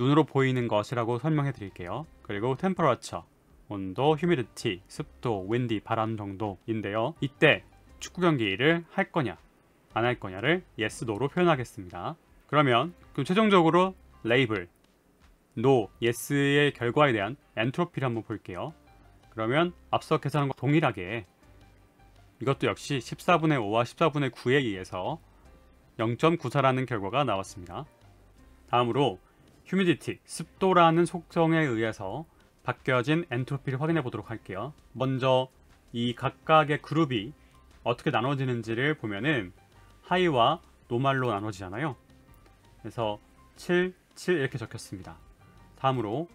눈으로 보이는 것이라고 설명해 드릴게요. 그리고 temperature, 온도, humidity, 습도, windy, 바람 정도인데요. 이때 축구 경기를 할 거냐 안 할 거냐를 yes, no로 표현하겠습니다. 그럼 최종적으로 레이블 no, yes의 결과에 대한 엔트로피를 한번 볼게요. 그러면 앞서 계산한 것 동일하게 이것도 역시 14분의 5와 14분의 9에 의해서 0.94라는 결과가 나왔습니다. 다음으로 humidity, 습도라는 속성에 의해서 바뀌어진 엔트로피를 확인해 보도록 할게요. 먼저 이 각각의 그룹이 어떻게 나눠지는지를 보면은 하이와 노말로 나눠지잖아요. 그래서 7, 7 이렇게 적혔습니다. 다음으로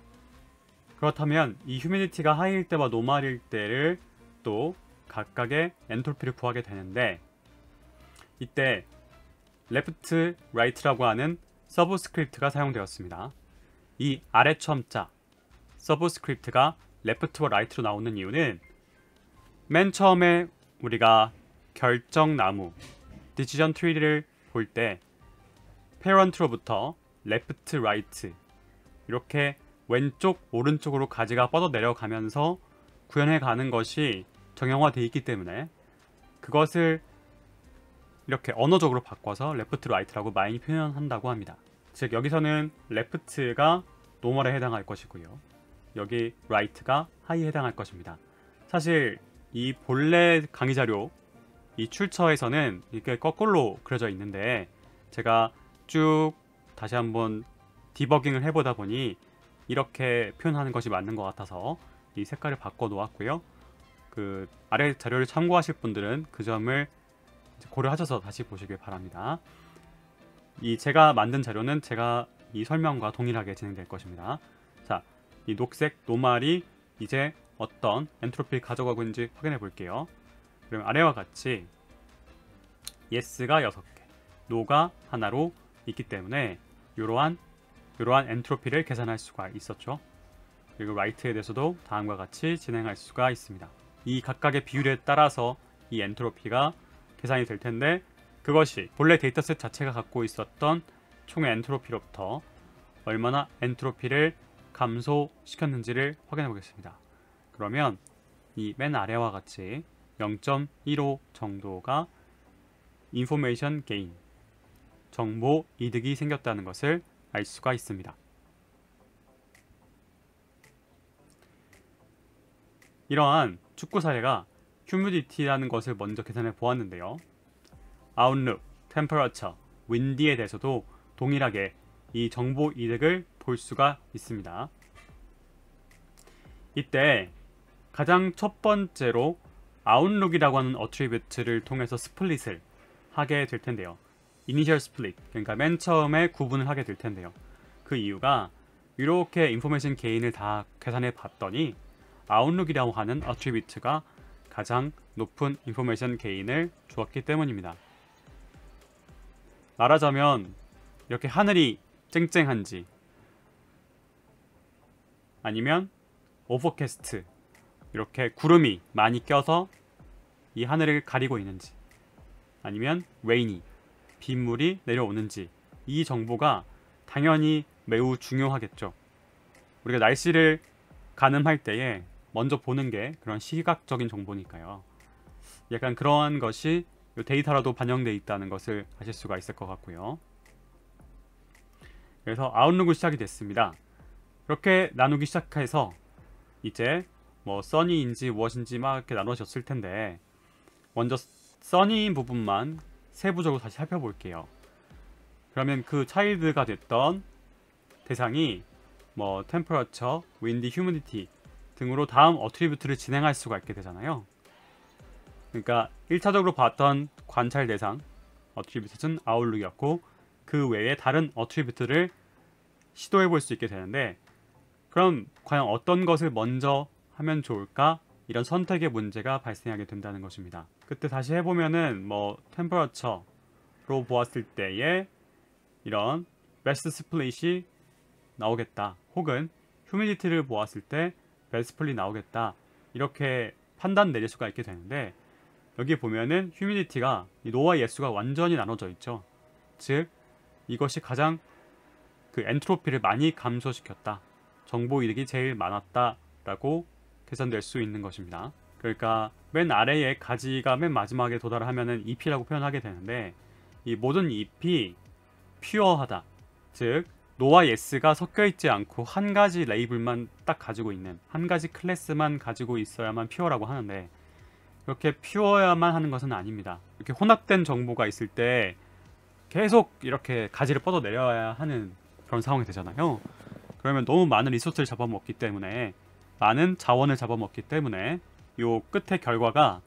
그렇다면 이 휴미디티가 하이일 때와 노말일 때를 또 각각의 엔트로피를 구하게 되는데, 이때 left, right라고 하는 서브스크립트가 사용되었습니다. 이 아래 첨자 서브스크립트가 left와 right로 나오는 이유는 맨 처음에 우리가 결정나무 decision tree를 볼 때 parent로부터 left, right 이렇게 왼쪽, 오른쪽으로 가지가 뻗어 내려가면서 구현해 가는 것이 정형화되어 있기 때문에 그것을 이렇게 언어적으로 바꿔서 left, right라고 많이 표현한다고 합니다. 즉 여기서는 left가 노멀에 해당할 것이고요, 여기 right가 하이에 해당할 것입니다. 사실 이 본래 강의 자료 이 출처에서는 이렇게 거꾸로 그려져 있는데 제가 쭉 다시 한번 디버깅을 해보다 보니 이렇게 표현하는 것이 맞는 것 같아서 이 색깔을 바꿔 놓았고요. 그 아래 자료를 참고하실 분들은 그 점을 고려하셔서 다시 보시길 바랍니다. 이 제가 만든 자료는 제가 이 설명과 동일하게 진행될 것입니다. 자, 이 녹색 노말이 이제 어떤 엔트로피를 가져가고 있는지 확인해 볼게요. 그럼 아래와 같이 yes가 6개, no가 하나로 있기 때문에 이러한 엔트로피를 계산할 수가 있었죠. 그리고 right에 대해서도 다음과 같이 진행할 수가 있습니다. 이 각각의 비율에 따라서 이 엔트로피가 계산이 될 텐데, 그것이 본래 데이터셋 자체가 갖고 있었던 총의 엔트로피로부터 얼마나 엔트로피를 감소시켰는지를 확인해 보겠습니다. 그러면 이 맨 아래와 같이 0.15 정도가 information gain, 정보 이득이 생겼다는 것을 알 수가 있습니다. 이러한 축구 사례가 humidity라는 것을 먼저 계산해 보았는데요. outlook, temperature, windy에 대해서도 동일하게 이 정보 이득을 볼 수가 있습니다. 이때 가장 첫 번째로 outlook이라고 하는 어트리뷰트를 통해서 스플릿을 하게 될 텐데요. 이니셜 스플릿, 그러니까 맨 처음에 구분을 하게 될 텐데요. 그 이유가 이렇게 인포메이션 게인을 다 계산해 봤더니 outlook이라고 하는 어트리뷰트가 가장 높은 인포메이션 게인을 주었기 때문입니다. 말하자면 이렇게 하늘이 쨍쨍한지, 아니면 오버캐스트, 이렇게 구름이 많이 껴서 이 하늘을 가리고 있는지, 아니면 rainy, 빗물이 내려오는지, 이 정보가 당연히 매우 중요하겠죠. 우리가 날씨를 가늠할 때에 먼저 보는 게 그런 시각적인 정보니까요. 약간 그러한 것이 이 데이터라도 반영되어 있다는 것을 아실 수가 있을 것 같고요. 그래서 아웃룩은 시작이 됐습니다. 이렇게 나누기 시작해서 이제 뭐 써니인지 무엇인지 막 이렇게 나눠졌을 텐데, 먼저 써니인 부분만 세부적으로 다시 살펴볼게요. 그러면 그 차일드가 됐던 대상이 뭐 temperature, windy, humidity 등으로 다음 어트리뷰트를 진행할 수가 있게 되잖아요. 그러니까 1차적으로 봤던 관찰 대상 어트리뷰트는 아웃룩이었고, 그 외에 다른 어트리뷰트를 시도해 볼 수 있게 되는데, 그럼 과연 어떤 것을 먼저 하면 좋을까? 이런 선택의 문제가 발생하게 된다는 것입니다. 그때 다시 해보면은 뭐 temperature로 보았을 때에 이런 베스트 스플릿이 나오겠다, 혹은 휴미디티를 보았을 때 베스트 스플릿이 나오겠다, 이렇게 판단 내릴 수가 있게 되는데, 여기 보면은 휴미디티가 이 노와 예수가 완전히 나눠져 있죠. 즉 이것이 가장 그 엔트로피를 많이 감소시켰다. 정보 이득이 제일 많았다 라고 계산될 수 있는 것입니다. 그러니까 맨 아래에 가지가 맨 마지막에 도달하면은 EP라고 표현하게 되는데, 이 모든 EP 퓨어하다, 즉 노와 예스가 섞여 있지 않고 한 가지 레이블만 딱 가지고 있는, 한 가지 클래스만 가지고 있어야만 퓨어라고 하는데, 그렇게 퓨어야만 하는 것은 아닙니다. 이렇게 혼합된 정보가 있을 때 계속 이렇게 가지를 뻗어내려야 하는 그런 상황이 되잖아요. 그러면 너무 많은 리소스를 잡아먹기 때문에, 많은 자원을 잡아먹기 때문에 요 끝의 결과가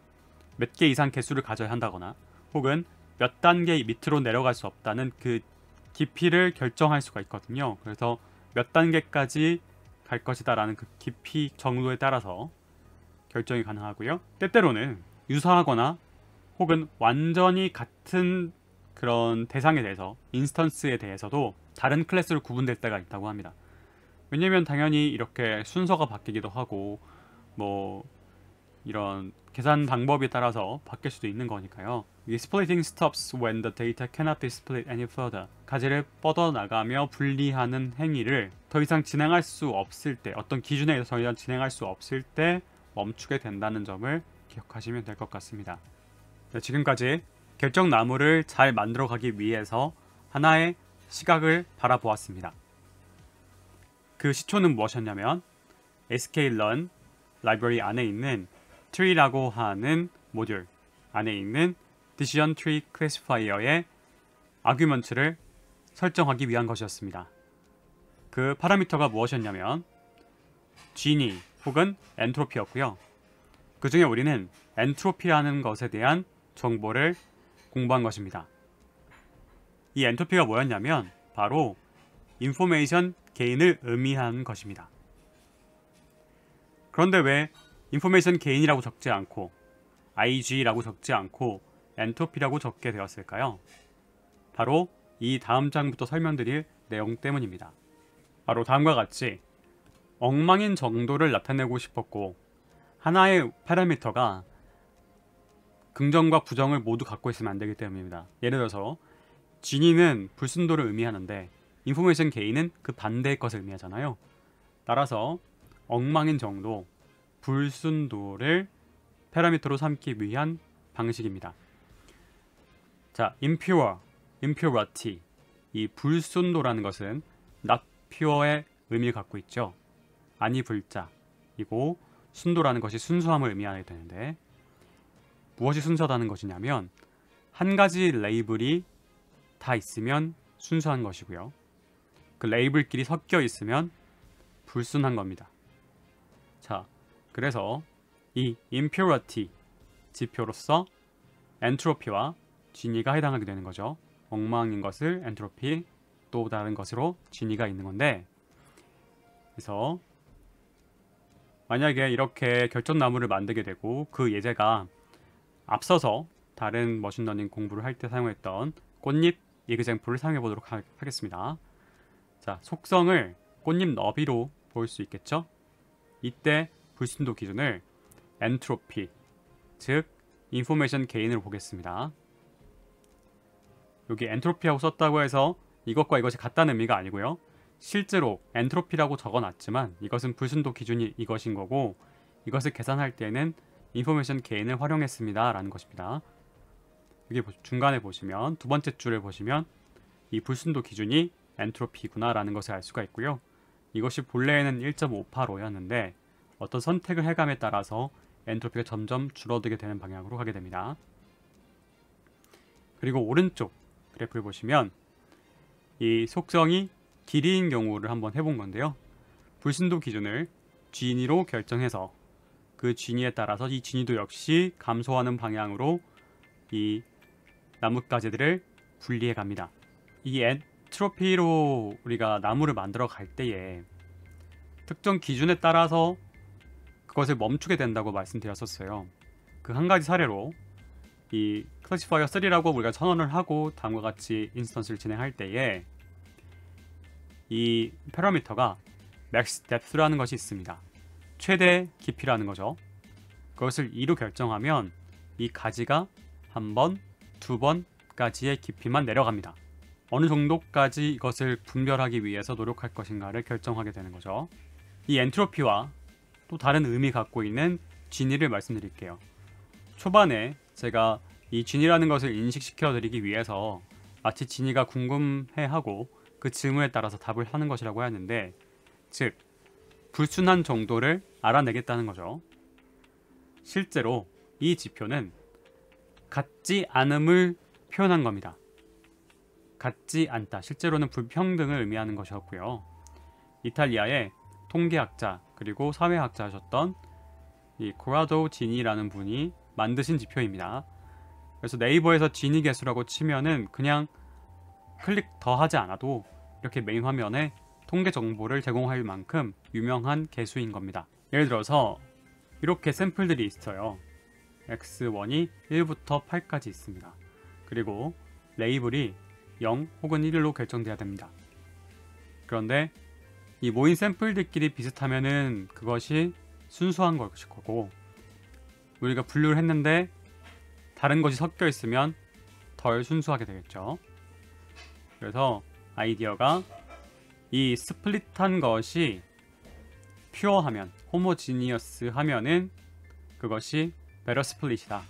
몇 개 이상 개수를 가져야 한다거나, 혹은 몇 단계 밑으로 내려갈 수 없다는 그 깊이를 결정할 수가 있거든요. 그래서 몇 단계까지 갈 것이다 라는 그 깊이 정도에 따라서 결정이 가능하고요. 때때로는 유사하거나 혹은 완전히 같은 그런 대상에 대해서, 인스턴스에 대해서도 다른 클래스로 구분될 때가 있다고 합니다. 왜냐면 당연히 이렇게 순서가 바뀌기도 하고 뭐 이런 계산 방법에 따라서 바뀔 수도 있는 거니까요. 이 splitting stops when the data cannot be split any further. 가지를 뻗어나가며 분리하는 행위를 더 이상 진행할 수 없을 때, 어떤 기준에 의해서 더 이상 진행할 수 없을 때 멈추게 된다는 점을 기억하시면 될 것 같습니다. 네, 지금까지 결정나무를 잘 만들어가기 위해서 하나의 시각을 바라보았습니다. 그 시초는 무엇이었냐면 sklearn 라이브러리 안에 있는 tree라고 하는 모듈 안에 있는 decision tree classifier의 아규먼트를 설정하기 위한 것이었습니다. 그 파라미터가 무엇이었냐면 Gini 혹은 엔트로피였고요. 그 중에 우리는 엔트로피라는 것에 대한 정보를 공부한 것입니다. 이 엔트로피가 뭐였냐면 바로 인포메이션 게인을 의미하는 것입니다. 그런데 왜 인포메이션 게인이라고 적지 않고 IG라고 적지 않고 엔트로피라고 적게 되었을까요? 바로 이 다음 장부터 설명드릴 내용 때문입니다. 바로 다음과 같이 엉망인 정도를 나타내고 싶었고, 하나의 파라미터가 긍정과 부정을 모두 갖고 있으면 안 되기 때문입니다. 예를 들어서 Gini는 불순도를 의미하는데 인포메이션 게인은 그 반대의 것을 의미하잖아요. 따라서 엉망인 정도, 불순도를 파라미터로 삼기 위한 방식입니다. 자, impurity, 이 불순도라는 것은 not pure의 의미를 갖고 있죠. 아니 불자이고, 순도라는 것이 순수함을 의미하게 되는데, 무엇이 순수하다는 것이냐면 한 가지 레이블이 다 있으면 순수한 것이고요. 그 레이블끼리 섞여 있으면 불순한 겁니다. 자, 그래서 이 impurity 지표로서 엔트로피와 Gini가 해당하게 되는 거죠. 엉망인 것을 엔트로피, 또 다른 것으로 Gini가 있는 건데, 그래서 만약에 이렇게 결정나무를 만들게 되고 그 예제가 앞서서 다른 머신러닝 공부를 할 때 사용했던 꽃잎 이그젬플을 사용해 보도록 하겠습니다. 자, 속성을 꽃잎 너비로 볼 수 있겠죠? 이때 불순도 기준을 엔트로피, 즉 인포메이션 게인으로 보겠습니다. 여기 엔트로피라고 썼다고 해서 이것과 이것이 같다는 의미가 아니고요. 실제로 엔트로피라고 적어놨지만 이것은 불순도 기준이 이것인 거고, 이것을 계산할 때는 인포메이션 게인을 활용했습니다 라는 것입니다. 여기 중간에 보시면 두 번째 줄을 보시면 이 불순도 기준이 엔트로피구나 라는 것을 알 수가 있고요. 이것이 본래에는 1.585였는데 어떤 선택을 해감에 따라서 엔트로피가 점점 줄어들게 되는 방향으로 가게 됩니다. 그리고 오른쪽 그래프를 보시면 이 속성이 길이인 경우를 한번 해본 건데요. 불순도 기준을 Gini로 결정해서 그 Gini에 따라서 이 Gini도 역시 감소하는 방향으로 이 나뭇가지들을 분리해 갑니다. 이 엔트로피로 우리가 나무를 만들어 갈 때에 특정 기준에 따라서 그것을 멈추게 된다고 말씀드렸었어요. 그 한 가지 사례로 이 클래시파이어 3라고 우리가 선언을 하고 다음과 같이 인스턴스를 진행할 때에 이 파라미터가 max depth라는 것이 있습니다. 최대 깊이라는 거죠. 그것을 2로 결정하면 이 가지가 한 번, 두 번까지의 깊이만 내려갑니다. 어느 정도까지 이것을 분별하기 위해서 노력할 것인가를 결정하게 되는 거죠. 이 엔트로피와 또 다른 의미 갖고 있는 진위를 말씀드릴게요. 초반에 제가 이 진위라는 것을 인식시켜 드리기 위해서 마치 진위가 궁금해하고 그 질문에 따라서 답을 하는 것이라고 하였는데, 즉 불순한 정도를 알아내겠다는 거죠. 실제로 이 지표는 같지 않음을 표현한 겁니다. 같지 않다, 실제로는 불평등을 의미하는 것이었고요. 이탈리아의 통계학자 그리고 사회학자셨던 이 코라도 지니라는 분이 만드신 지표입니다. 그래서 네이버에서 지니 개수라고 치면은 그냥 클릭 더 하지 않아도 이렇게 메인 화면에 통계 정보를 제공할 만큼 유명한 개수인 겁니다. 예를 들어서 이렇게 샘플들이 있어요. x1이 1부터 8까지 있습니다. 그리고 레이블이 0 혹은 1로 결정돼야 됩니다. 그런데 이 모인 샘플들끼리 비슷하면은 그것이 순수한 것일 거고, 우리가 분류를 했는데 다른 것이 섞여 있으면 덜 순수하게 되겠죠. 그래서 아이디어가 이 스플릿한 것이 퓨어하면, 호모지니어스 하면은 그것이 베터 스플릿이다,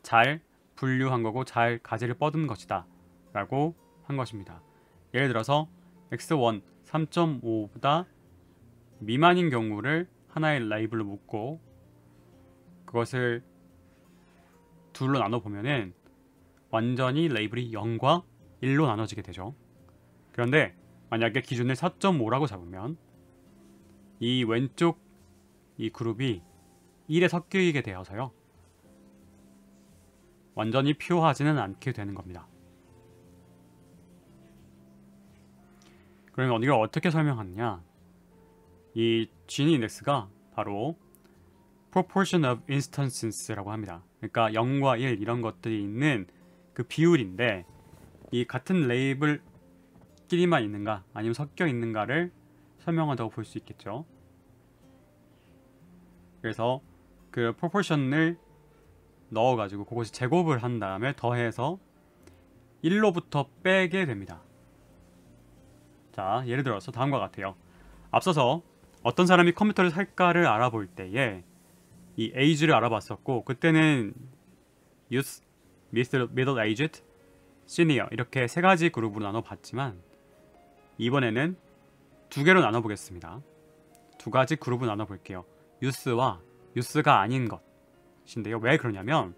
잘 분류한 거고 잘 가지를 뻗은 것이다 라고 한 것입니다. 예를 들어서 x1 3.5보다 미만인 경우를 하나의 레이블로 묶고 그것을 둘로 나눠보면은 완전히 레이블이 0과 1로 나눠지게 되죠. 그런데 만약에 기준을 4.5라고 잡으면 이 왼쪽 이 그룹이 1에 섞이게 되어서요, 완전히 퓨어하지는 않게 되는 겁니다. 그러면 이걸 어떻게 설명하느냐? 이 지니 인덱스가 바로 proportion of instances라고 합니다. 그러니까 0과 1 이런 것들이 있는 그 비율인데, 이 같은 레이블끼리만 있는가 아니면 섞여 있는가를 설명한다고 볼 수 있겠죠. 그래서 그 proportion을 넣어가지고 그것이 제곱을 한 다음에 더해서 1로부터 빼게 됩니다. 자, 예를 들어서 다음과 같아요. 앞서서 어떤 사람이 컴퓨터를 살까를 알아볼 때에 이 age를 알아봤었고, 그때는 youth, middle aged, senior 이렇게 세 가지 그룹으로 나눠봤지만 이번에는 두 개로 나눠보겠습니다. 두 가지 그룹으로 나눠볼게요. youth와 youth가 아닌 것인데요. 왜 그러냐면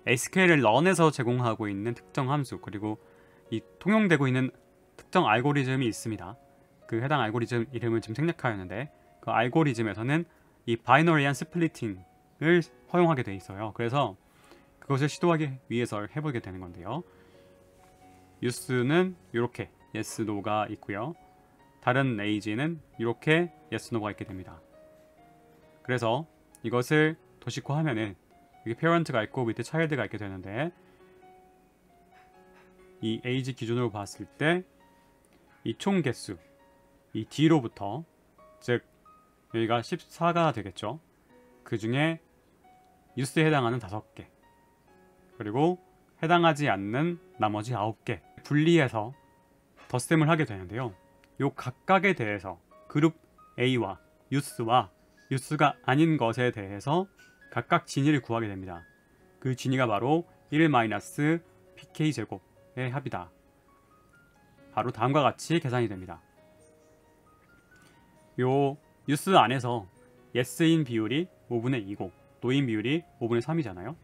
SQL을 런에서 제공하고 있는 특정 함수, 그리고 이 통용되고 있는 특정 알고리즘이 있습니다. 그 해당 알고리즘 이름을 지금 생략하였는데, 그 알고리즘에서는 이 바이너리한 스플리팅을 허용하게 돼 있어요. 그래서 그것을 시도하기 위해서 해보게 되는 건데요. youth는 이렇게 yes, no가 있고요. 다른 age는 이렇게 yes, no가 있게 됩니다. 그래서 이것을 도식화하면은 여기 parent가 있고 밑에 child가 있게 되는데, 이 age 기준으로 봤을 때 이 총 개수, 이 D로부터, 즉 여기가 14가 되겠죠. 그 중에 youth에 해당하는 5개, 그리고 해당하지 않는 나머지 9개 분리해서 덧셈을 하게 되는데요. 요 각각에 대해서 그룹 A와 youth와 youth가 아닌 것에 대해서 각각 진위를 구하게 됩니다. 그 진위가 바로 1-pk제곱의 합이다. 바로 다음과 같이 계산이 됩니다. 요 youth 안에서 yes인 비율이 5분의 2고 no인 비율이 5분의 3이잖아요.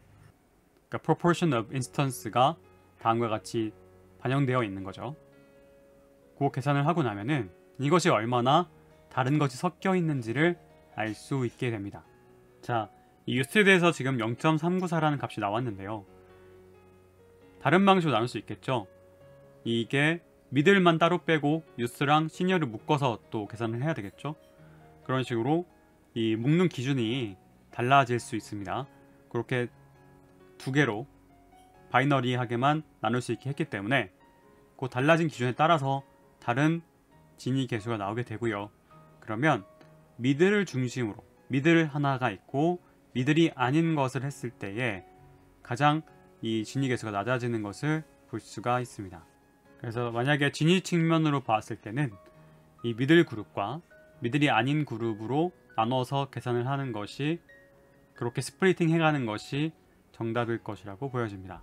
그러니까 proportion of instance가 다음과 같이 반영되어 있는 거죠. 그 계산을 하고 나면은 이것이 얼마나 다른 것이 섞여 있는지를 알 수 있게 됩니다. 자, 이 youth에 대해서 지금 0.394라는 값이 나왔는데요. 다른 방식으로 나눌 수 있겠죠. 이게 미들만 따로 빼고 youth랑 시니어를 묶어서 또 계산을 해야 되겠죠. 그런 식으로 이 묶는 기준이 달라질 수 있습니다. 그렇게 두 개로 바이너리하게만 나눌 수 있게 했기 때문에 그 달라진 기준에 따라서 다른 진위 개수가 나오게 되고요. 그러면 미들을 중심으로 미들 하나가 있고 미들이 아닌 것을 했을 때에 가장 이 진위 개수가 낮아지는 것을 볼 수가 있습니다. 그래서 만약에 진위 측면으로 봤을 때는 이 미들 그룹과 미들이 아닌 그룹으로 나눠서 계산을 하는 것이, 그렇게 스플리팅 해가는 것이 정답일 것이라고 보여집니다.